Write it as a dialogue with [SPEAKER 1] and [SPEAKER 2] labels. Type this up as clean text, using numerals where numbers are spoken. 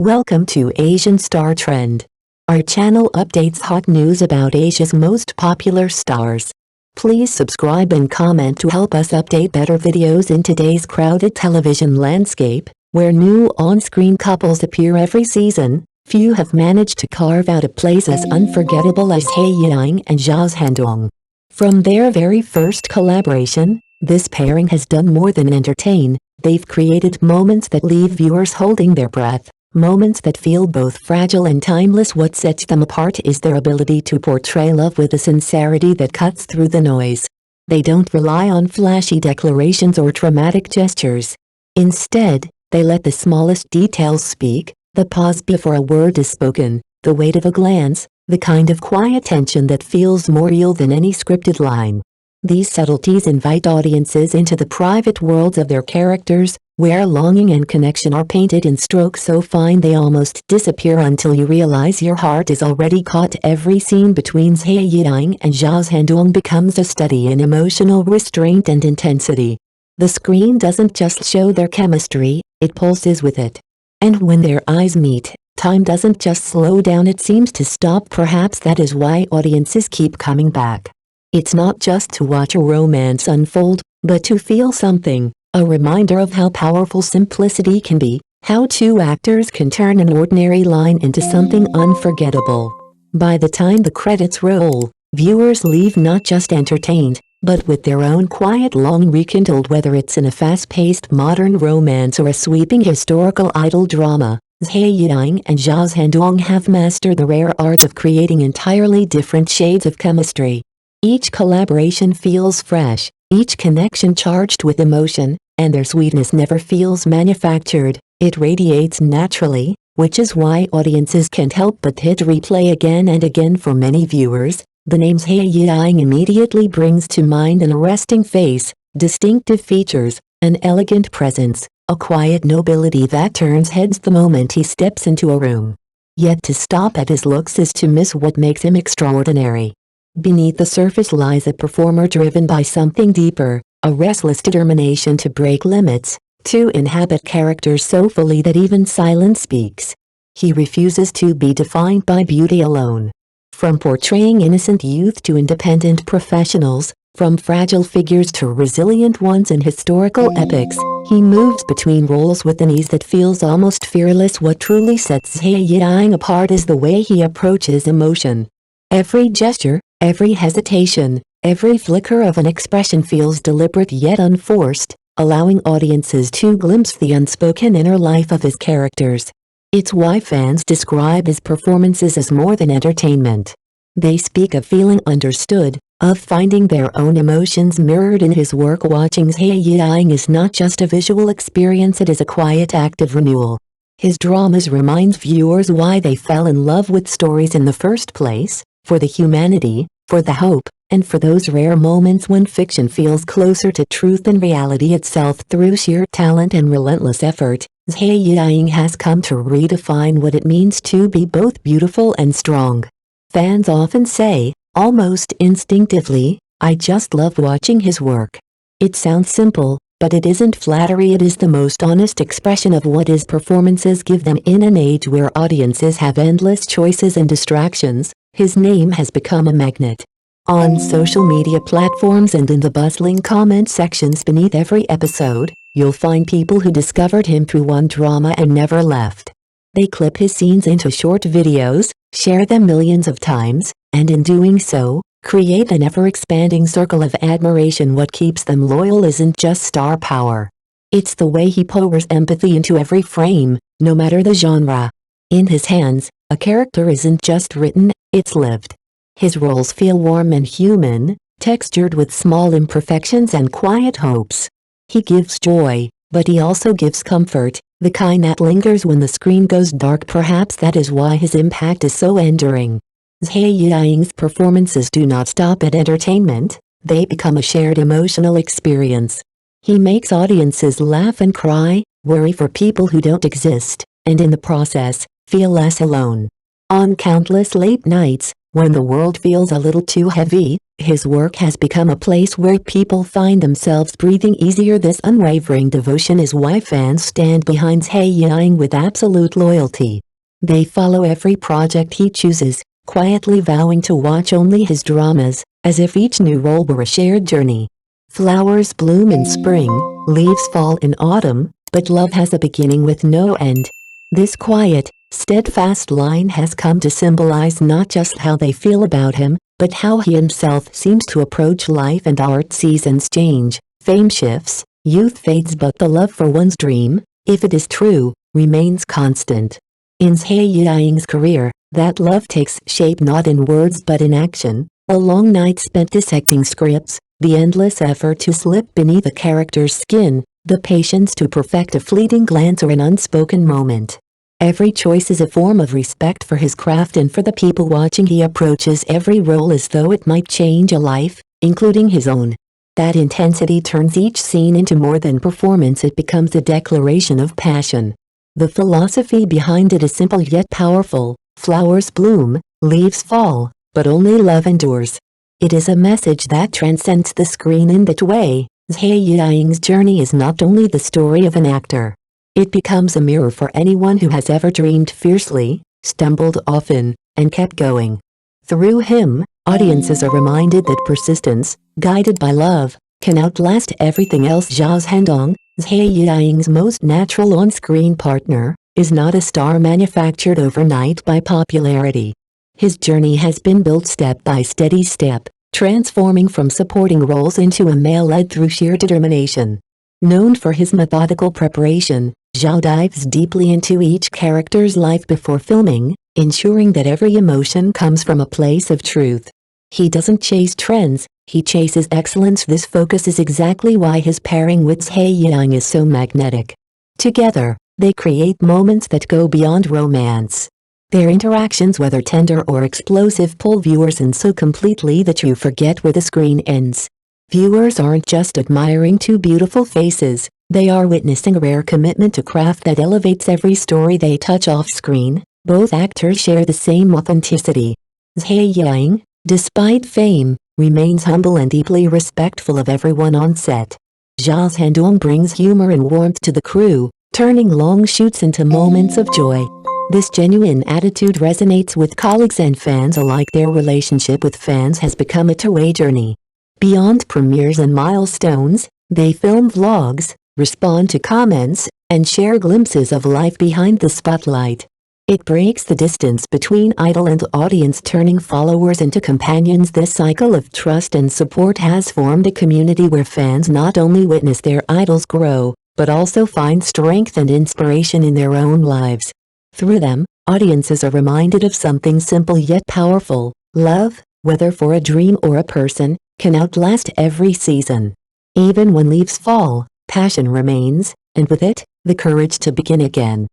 [SPEAKER 1] Welcome to Asian Star Trend. Our channel updates hot news about Asia's most popular stars. Please subscribe and comment to help us update better videos in today's crowded television landscape, where new on-screen couples appear every season. Few have managed to carve out a place as unforgettable as Zhai Yiying and Zhao Zhendong. From their very first collaboration, this pairing has done more than entertain. They've created moments that leave viewers holding their breath. Moments that feel both fragile and timeless. What sets them apart is their ability to portray love with a sincerity that cuts through the noise. They don't rely on flashy declarations or dramatic gestures. Instead, they let the smallest details speak, the pause before a word is spoken, the weight of a glance, the kind of quiet tension that feels more real than any scripted line. These subtleties invite audiences into the private worlds of their characters, where longing and connection are painted in strokes so fine they almost disappear until you realize your heart is already caught. Every scene between Zhai Yiying and Zhao Zhendong becomes a study in emotional restraint and intensity. The screen doesn't just show their chemistry, it pulses with it. And when their eyes meet, time doesn't just slow down, it seems to stop. Perhaps that is why audiences keep coming back. It's not just to watch a romance unfold, but to feel something. A reminder of how powerful simplicity can be, how two actors can turn an ordinary line into something unforgettable. By the time the credits roll, viewers leave not just entertained, but with their own quiet longing rekindled. Whether it's in a fast-paced modern romance or a sweeping historical idol drama, Zhai Yiying and Zhao Zhendong have mastered the rare art of creating entirely different shades of chemistry. Each collaboration feels fresh, each connection charged with emotion, and their sweetness never feels manufactured. It radiates naturally, which is why audiences can't help but hit replay again and again. For many viewers, the name Zhai Yiying immediately brings to mind an arresting face, distinctive features, an elegant presence, a quiet nobility that turns heads the moment he steps into a room. Yet to stop at his looks is to miss what makes him extraordinary. Beneath the surface lies a performer driven by something deeper, a restless determination to break limits, to inhabit characters so fully that even silence speaks. He refuses to be defined by beauty alone. From portraying innocent youth to independent professionals, from fragile figures to resilient ones in historical epics, he moves between roles with an ease that feels almost fearless. What truly sets Zhai Yiying apart is the way he approaches emotion. Every gesture, every hesitation, every flicker of an expression feels deliberate yet unforced, allowing audiences to glimpse the unspoken inner life of his characters. It's why fans describe his performances as more than entertainment. They speak of feeling understood, of finding their own emotions mirrored in his work. Watching Zhai Yiying is not just a visual experience, it is a quiet act of renewal. His dramas remind viewers why they fell in love with stories in the first place, for the humanity, for the hope, and for those rare moments when fiction feels closer to truth than reality itself. Through sheer talent and relentless effort, Zhai Yiying has come to redefine what it means to be both beautiful and strong. Fans often say, almost instinctively, "I just love watching his work." It sounds simple, but it isn't flattery. It is the most honest expression of what his performances give them. In an age where audiences have endless choices and distractions, his name has become a magnet. On social media platforms and in the bustling comment sections beneath every episode, you'll find people who discovered him through one drama and never left. They clip his scenes into short videos, share them millions of times, and in doing so, create an ever-expanding circle of admiration. What keeps them loyal isn't just star power. It's the way he pours empathy into every frame, no matter the genre. In his hands, a character isn't just written, it's lived. His roles feel warm and human, textured with small imperfections and quiet hopes. He gives joy, but he also gives comfort, the kind that lingers when the screen goes dark. Perhaps that is why his impact is so enduring. Zhai Yiying's performances do not stop at entertainment, they become a shared emotional experience. He makes audiences laugh and cry, worry for people who don't exist, and in the process, feel less alone. On countless late nights, When the world feels a little too heavy, his work has become a place where people find themselves breathing easier. This unwavering devotion is why fans stand behind Zhai Yiying with absolute loyalty. They follow every project he chooses, quietly vowing to watch only his dramas, as if each new role were a shared journey. Flowers bloom in spring, leaves fall in autumn, but love has a beginning with no end. This quiet, steadfast line has come to symbolize not just how they feel about him, but how he himself seems to approach life and art. Seasons change, fame shifts, youth fades, but the love for one's dream, if it is true, remains constant. In Zhai Yiying's career, that love takes shape not in words but in action, a long night spent dissecting scripts, the endless effort to slip beneath a character's skin, the patience to perfect a fleeting glance or an unspoken moment. Every choice is a form of respect for his craft and for the people watching. He approaches every role as though it might change a life, including his own. That intensity turns each scene into more than performance. It becomes a declaration of passion. The philosophy behind it is simple yet powerful. Flowers bloom, leaves fall, but only love endures. It is a message that transcends the screen. In that way, Zhai Yiying's journey is not only the story of an actor. It becomes a mirror for anyone who has ever dreamed fiercely, stumbled often, and kept going. Through him, audiences are reminded that persistence, guided by love, can outlast everything else. Zhao Zhendong, Zhai Yiying's most natural on-screen partner, is not a star manufactured overnight by popularity. His journey has been built step by steady step, transforming from supporting roles into a male led through sheer determination. Known for his methodical preparation, Zhao dives deeply into each character's life before filming, ensuring that every emotion comes from a place of truth. He doesn't chase trends, he chases excellence. This focus is exactly why his pairing with Zhai Yiying is so magnetic. Together, they create moments that go beyond romance. Their interactions, whether tender or explosive, pull viewers in so completely that you forget where the screen ends. Viewers aren't just admiring two beautiful faces, they are witnessing a rare commitment to craft that elevates every story they touch off-screen. Both actors share the same authenticity. Zhai Yiying, despite fame, remains humble and deeply respectful of everyone on set. Zhao Zhendong brings humor and warmth to the crew, turning long shoots into moments of joy. This genuine attitude resonates with colleagues and fans alike. Their relationship with fans has become a two-way journey. Beyond premieres and milestones, they film vlogs, respond to comments, and share glimpses of life behind the spotlight. It breaks the distance between idol and audience, turning followers into companions. This cycle of trust and support has formed a community where fans not only witness their idols grow, but also find strength and inspiration in their own lives. Through them, audiences are reminded of something simple yet powerful: love, whether for a dream or a person, can outlast every season. Even when leaves fall, passion remains, and with it, the courage to begin again.